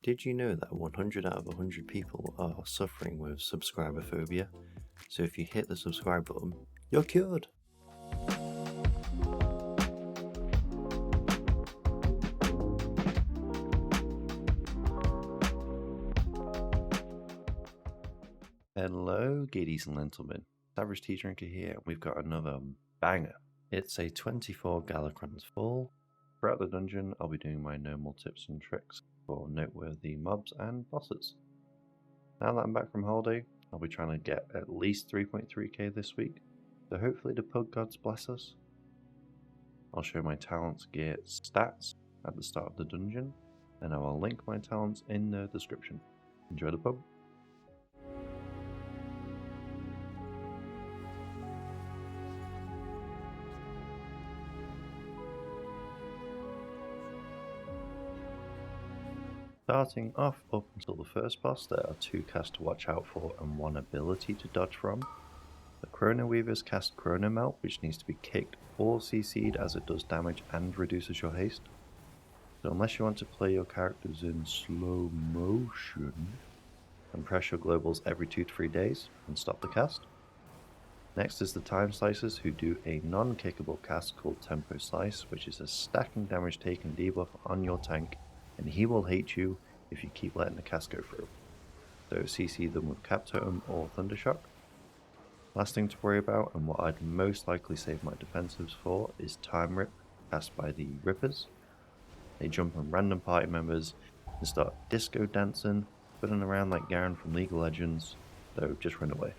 Did you know that 100 out of 100 people are suffering with subscriber phobia? So if you hit the subscribe button, you're cured! Hello, giddies and gentlemen. Averageteadrinker here, and we've got another banger. It's a 24 Galakrond's fall. Throughout the dungeon, I'll be doing my normal tips and tricks for noteworthy mobs and bosses. Now that I'm back from holiday, I'll be trying to get at least 3.3k this week, so hopefully the pug gods bless us. I'll show my talents, gear, stats at the start of the dungeon, and I will link my talents in the description. Enjoy the pub. Starting off up until the first boss, there are 2 casts to watch out for and 1 ability to dodge from. The Chrono Weavers cast Chrono Melt, which needs to be kicked or CC'd as it does damage and reduces your haste. So unless you want to play your characters in slow motion, and press your globals every 2 to 3 days and stop the cast. Next is the Time Slicers, who do a non-kickable cast called Tempo Slice, which is a stacking damage taken debuff on your tank, and he will hate you if you keep letting the cast go through. So CC them with Cap Totem or Thundershock. Last thing to worry about, and what I'd most likely save my defensives for, is Time Rip, cast by the Rippers. They jump on random party members and start disco dancing, spinning around like Garen from League of Legends, so just run away.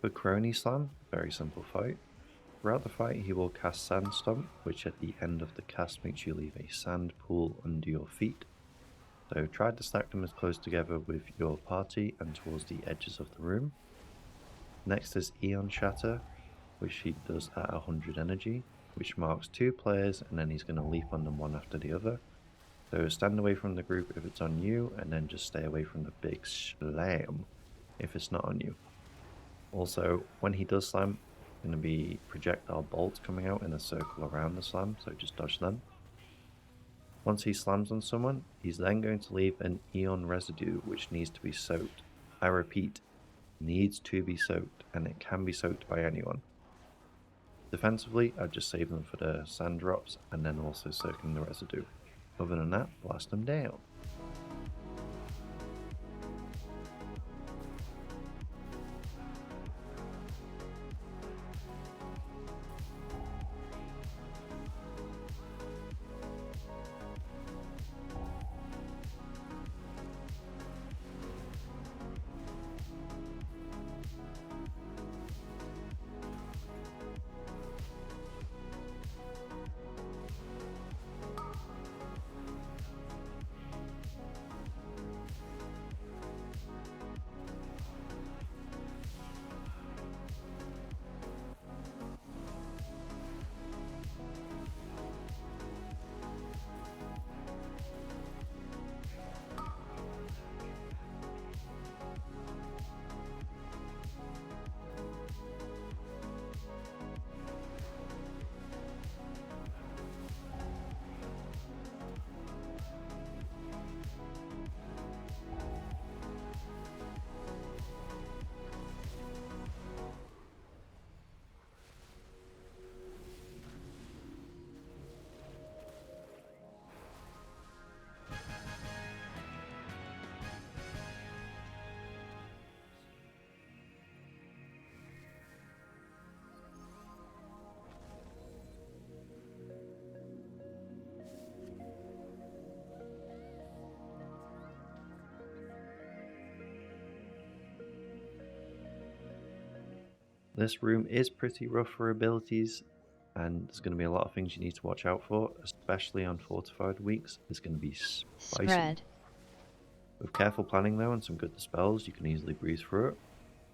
For Crony Slam, very simple fight. Throughout the fight he will cast Sand Stomp, which at the end of the cast makes you leave a sand pool under your feet. So try to stack them as close together with your party and towards the edges of the room. Next is Eon Shatter, which he does at 100 energy, which marks 2 players and then he's going to leap on them one after the other. So stand away from the group if it's on you, and then just stay away from the big slam if it's not on you. Also, when he does slam, going to be projectile bolts coming out in a circle around the slam, so just dodge them. Once he slams on someone, he's then going to leave an Eon residue which needs to be soaked. I repeat, needs to be soaked, and it can be soaked by anyone. Defensively, I'd just save them for the sand drops and then also soaking the residue. Other than that, blast them down. This room is pretty rough for abilities, and there's going to be a lot of things you need to watch out for, especially on fortified weeks. It's going to be spicy. Spread. With careful planning though and some good dispels, you can easily breeze through it.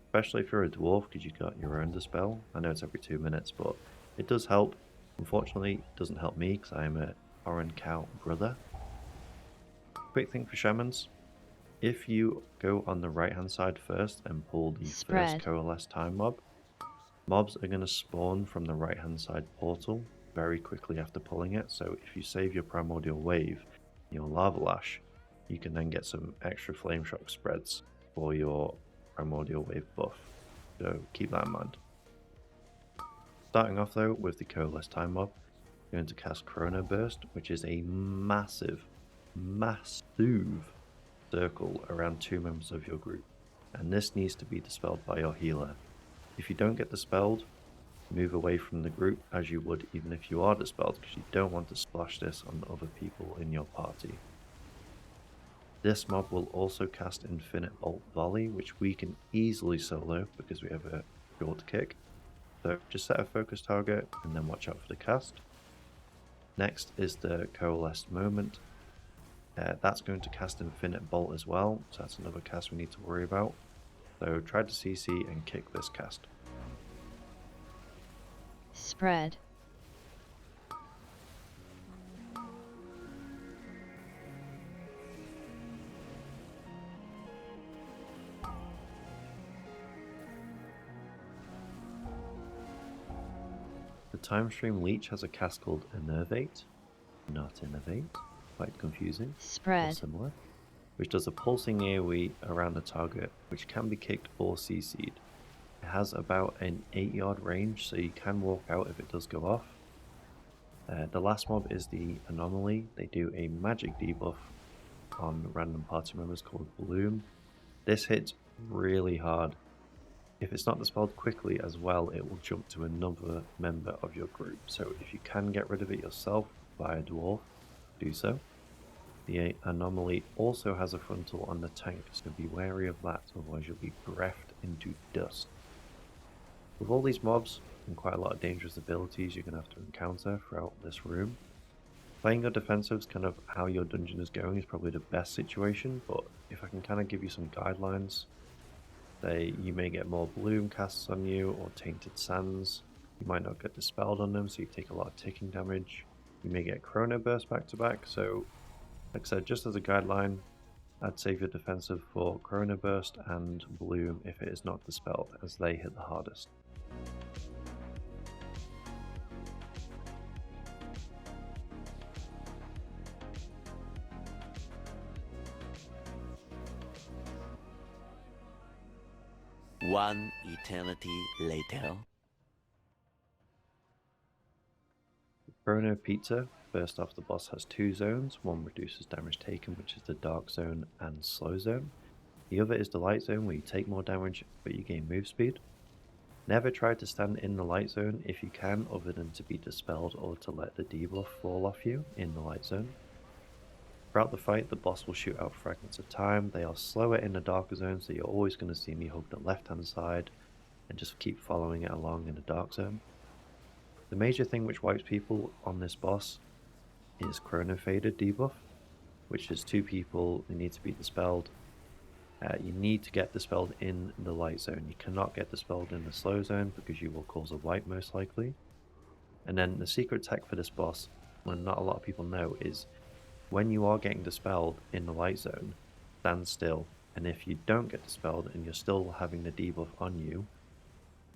Especially if you're a dwarf, because you've got your own dispel. I know it's every 2 minutes, but it does help. Unfortunately, it doesn't help me because I am a foreign cow brother. Quick thing for shamans. If you go on the right hand side first and pull the first coalesce time mob, mobs are going to spawn from the right hand side portal very quickly after pulling it. So if you save your primordial wave, your lava lash, you can then get some extra flame shock spreads for your primordial wave buff. So keep that in mind. Starting off though with the coalesce time mob, you're going to cast Chrono Burst, which is a massive circle around 2 members of your group, and this needs to be dispelled by your healer. If you don't get dispelled, move away from the group as you would even if you are dispelled, because you don't want to splash this on other people in your party. This mob will also cast Infinite Bolt Volley, which we can easily solo because we have a short kick. So just set a focus target and then watch out for the cast. Next is the Coalesced Moment. That's going to cast Infinite Bolt as well, so that's another cast we need to worry about. So try to CC and kick this cast. Spread. The Time Stream Leech has a cast called Innervate, not Innovate, quite confusing, Spread. or similar, which does a pulsing AoE around the target, which can be kicked or CC'd. It has about an 8-yard range, so you can walk out if it does go off. The last mob is the Anomaly. They do a magic debuff on random party members called Bloom. This hits really hard. If it's not dispelled quickly as well, it will jump to another member of your group. So if you can get rid of it yourself via dwarf, do so. The Anomaly also has a frontal on the tank, so be wary of that, otherwise you'll be breathed into dust. With all these mobs and quite a lot of dangerous abilities you're going to have to encounter throughout this room, playing your defensives, kind of how your dungeon is going, is probably the best situation, but if I can kind of give you some guidelines, say you may get more Bloom casts on you or Tainted Sands. You might not get dispelled on them, so you take a lot of ticking damage. You may get Chrono Burst back to back, so like I said, just as a guideline, I'd save your defensive for Chrono Burst and Bloom if it is not dispelled, as they hit the hardest. One eternity later. Chrono Pizza, first off, the boss has 2 zones. One reduces damage taken, which is the Dark Zone and Slow Zone. The other is the Light Zone, where you take more damage but you gain move speed. Never try to stand in the Light Zone if you can, other than to be dispelled or to let the debuff fall off you in the Light Zone. Throughout the fight, the boss will shoot out fragments of time. They are slower in the darker zone, so you're always going to see me hug the left hand side and just keep following it along in the dark zone. The major thing which wipes people on this boss is Chrono Faded debuff, which is 2 people who need to be dispelled. You need to get dispelled in the light zone. You cannot get dispelled in the slow zone because you will cause a wipe most likely. And then the secret tech for this boss, when not a lot of people know, is when you are getting dispelled in the light zone, stand still, and if you don't get dispelled and you're still having the debuff on you,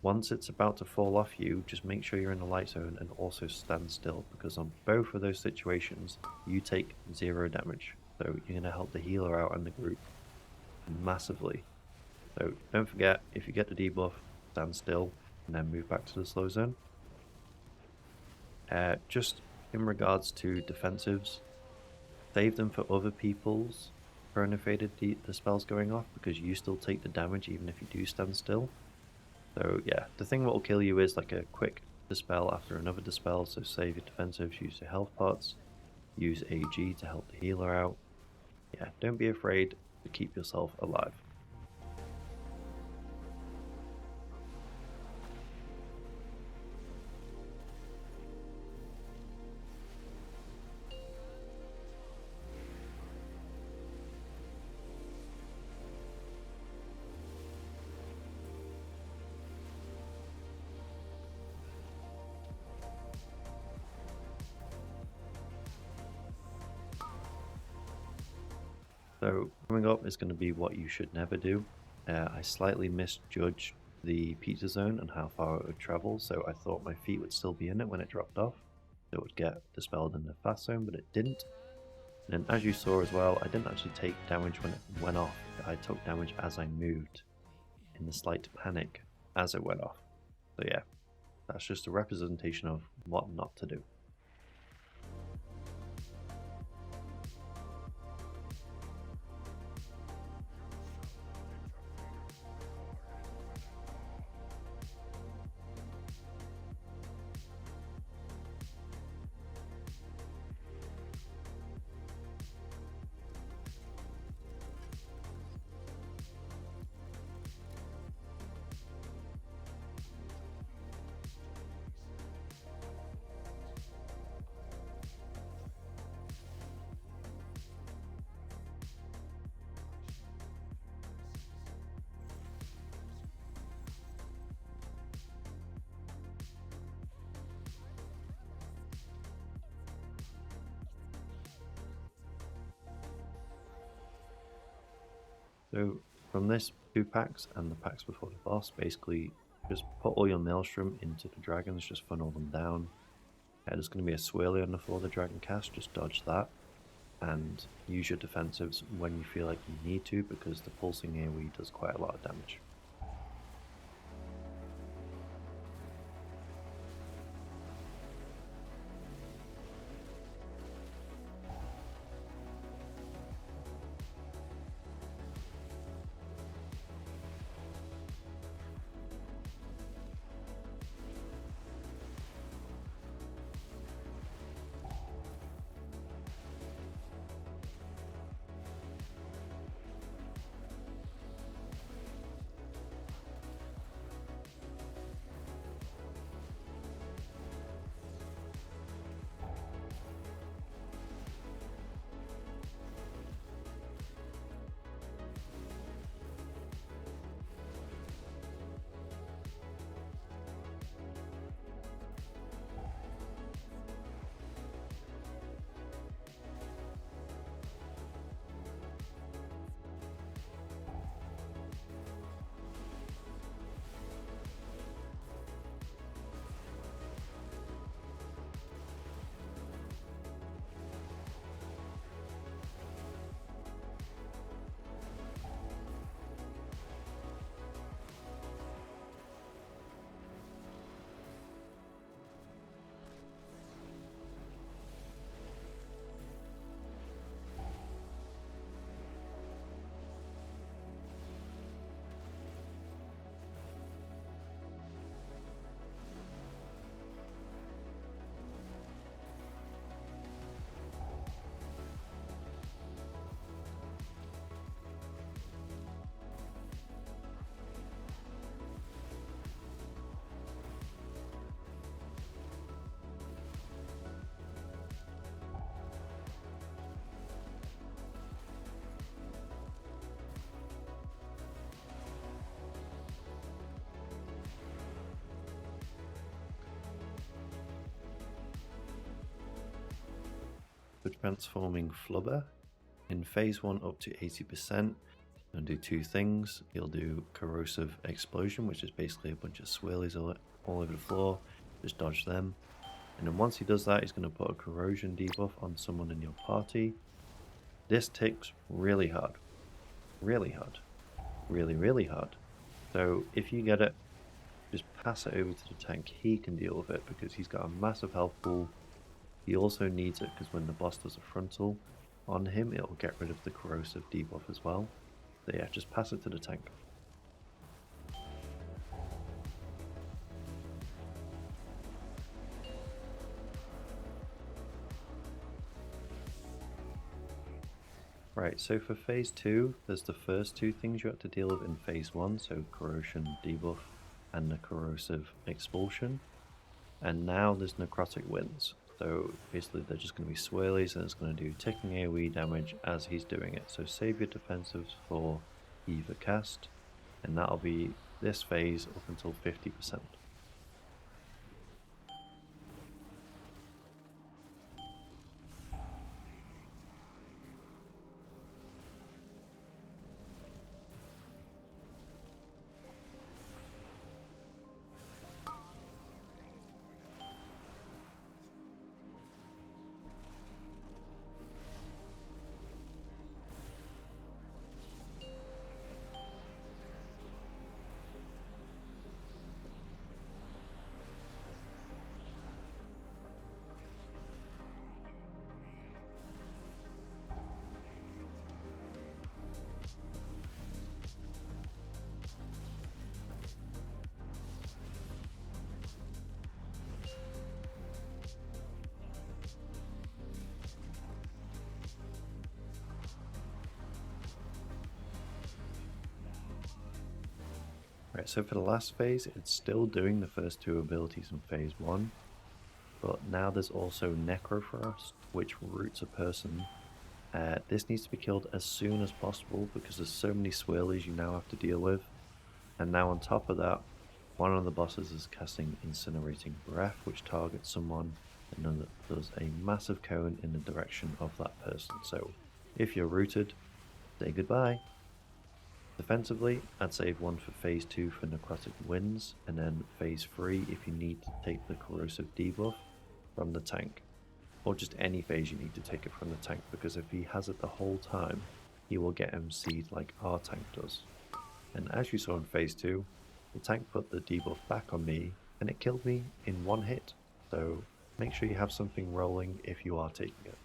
once it's about to fall off you, just make sure you're in the light zone and also stand still, because on both of those situations, you take 0 damage. So you're going to help the healer out in the group massively. So don't forget, if you get the debuff, stand still and then move back to the slow zone. Just in regards to defensives, save them for other people's Chrono Faded the spells going off, because you still take the damage even if you do stand still. So yeah, the thing that will kill you is like a quick dispel after another dispel, so save your defensives, use your health pots, use AG to help the healer out. Yeah, don't be afraid to keep yourself alive. So coming up is going to be what you should never do. I slightly misjudged the pizza zone and how far it would travel, so I thought my feet would still be in it when it dropped off. So it would get dispelled in the fast zone, but it didn't. And as you saw as well, I didn't actually take damage when it went off. I took damage as I moved, in the slight panic as it went off. So yeah, that's just a representation of what not to do. So from this 2 packs and the packs before the boss, basically just put all your Maelstrom into the dragons, just funnel them down. There's going to be a swirly on the floor of the dragon cast, just dodge that. And use your defensives when you feel like you need to, because the pulsing AoE does quite a lot of damage. For transforming Flubber, in phase 1 up to 80%, you'll do 2 things. You'll do Corrosive Explosion, which is basically a bunch of swirlies all over the floor, just dodge them. And then once he does that, he's going to put a corrosion debuff on someone in your party. This ticks really hard. Really hard. Really, really hard. So if you get it, just pass it over to the tank. He can deal with it because he's got a massive health pool. He also needs it because when the boss does a frontal on him, it'll get rid of the corrosive debuff as well. So yeah, just pass it to the tank. Right, so for phase 2, there's the first 2 things you have to deal with in phase 1, so corrosion debuff and the corrosive expulsion. And now there's necrotic winds. So basically they're just going to be swirlies and it's going to do ticking AoE damage as he's doing it. So save your defensives for either cast, and that'll be this phase up until 50%. Right, so for the last phase, it's still doing the first two abilities in phase 1, but now there's also Necrofrost, which roots a person. This needs to be killed as soon as possible because there's so many swirlies you now have to deal with. And now on top of that, one of the bosses is casting Incinerating Breath, which targets someone and then does a massive cone in the direction of that person. So if you're rooted, say goodbye. Defensively, I'd save one for phase 2 for Necrotic Winds, and then phase 3 if you need to take the Corrosive debuff from the tank. Or just any phase you need to take it from the tank, because if he has it the whole time, he will get MC'd like our tank does. And as you saw in phase 2, the tank put the debuff back on me, and it killed me in one hit. So make sure you have something rolling if you are taking it.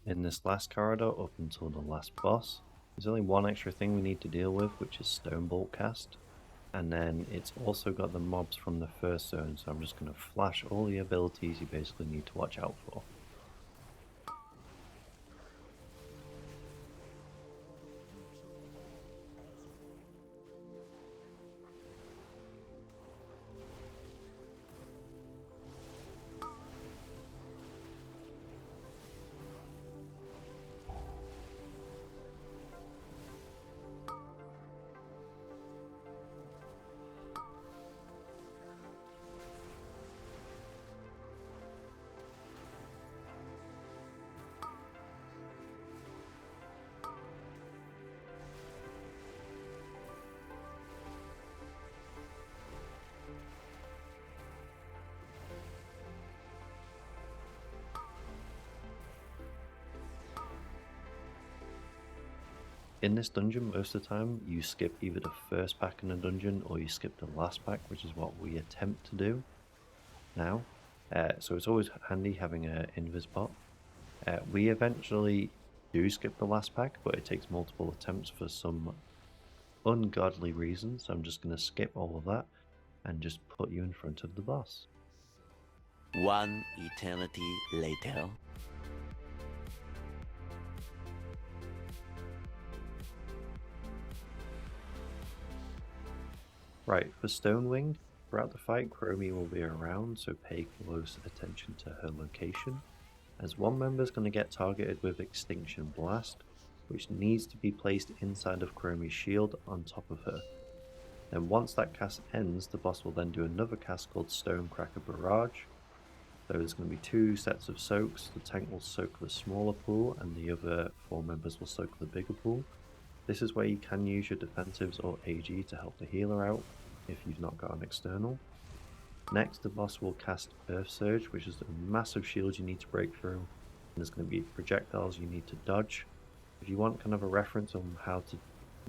In this last corridor up until the last boss, there's only one extra thing we need to deal with, which is Stonebolt cast. And then it's also got the mobs from the first zone, so I'm just going to flash all the abilities you basically need to watch out for. In this dungeon, most of the time, you skip either the first pack in the dungeon or you skip the last pack, which is what we attempt to do now. So it's always handy having an invis bot. We eventually do skip the last pack, but it takes multiple attempts for some ungodly reasons. So I'm just going to skip all of that and just put you in front of the boss. One eternity later. Right, for Stonewing, throughout the fight, Chromie will be around, so pay close attention to her location, as one member is going to get targeted with Extinction Blast, which needs to be placed inside of Chromie's shield on top of her. Then once that cast ends, the boss will then do another cast called Stonecracker Barrage. So there's going to be 2 sets of soaks. The tank will soak the smaller pool, and the other 4 members will soak the bigger pool. This is where you can use your defensives or AG to help the healer out if you've not got an external. Next, the boss will cast Earth Surge, which is a massive shield you need to break through. And there's going to be projectiles you need to dodge. If you want kind of a reference on how to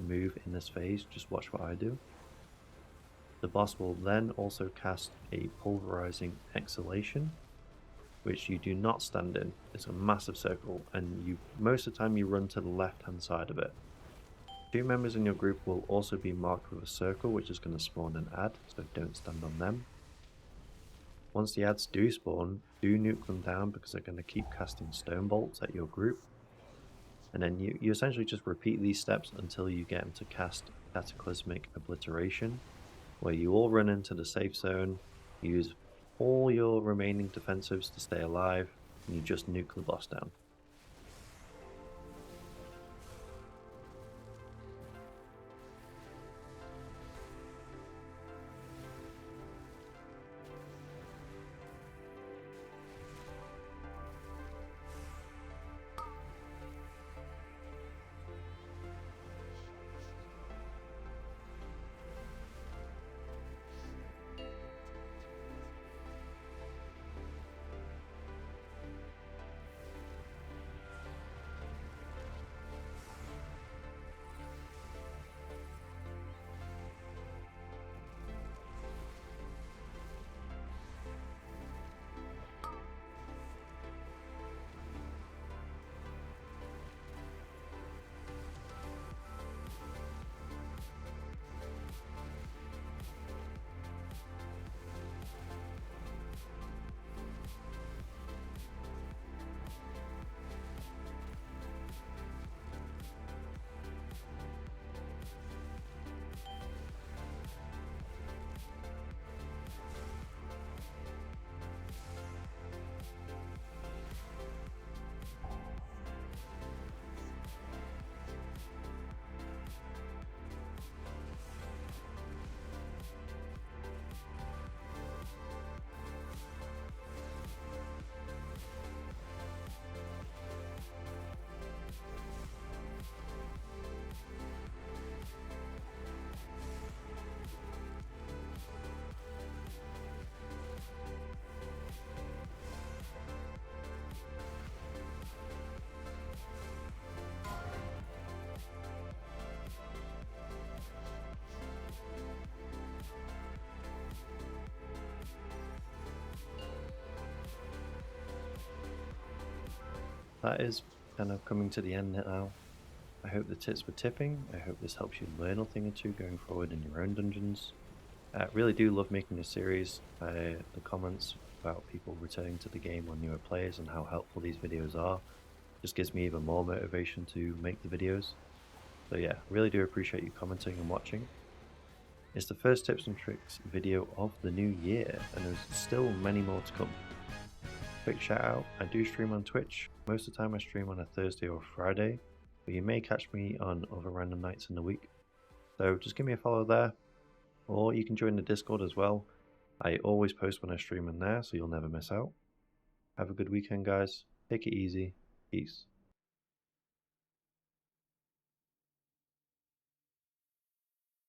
move in this phase, just watch what I do. The boss will then also cast a Pulverizing Exhalation, which you do not stand in. It's a massive circle, and most of the time you run to the left hand side of it. 2 members in your group will also be marked with a circle, which is going to spawn an ad, so don't stand on them. Once the ads do spawn, do nuke them down because they're going to keep casting stone bolts at your group. And then you essentially just repeat these steps until you get them to cast Cataclysmic Obliteration, where you all run into the safe zone, use all your remaining defensives to stay alive, and you just nuke the boss down. That is kind of coming to the end now. I hope the tips were tipping. I hope this helps you learn a thing or two going forward in your own dungeons. I really do love making this series. The comments about people returning to the game or newer players and how helpful these videos are just gives me even more motivation to make the videos. So yeah, really do appreciate you commenting and watching. It's the first tips and tricks video of the new year, and there's still many more to come. Quick shout out, I do stream on Twitch. Most of the time I stream on a Thursday or Friday, but you may catch me on other random nights in the week. So just give me a follow there, or you can join the Discord as well. I always post when I stream in there, so you'll never miss out. Have a good weekend, guys. Take it easy. Peace.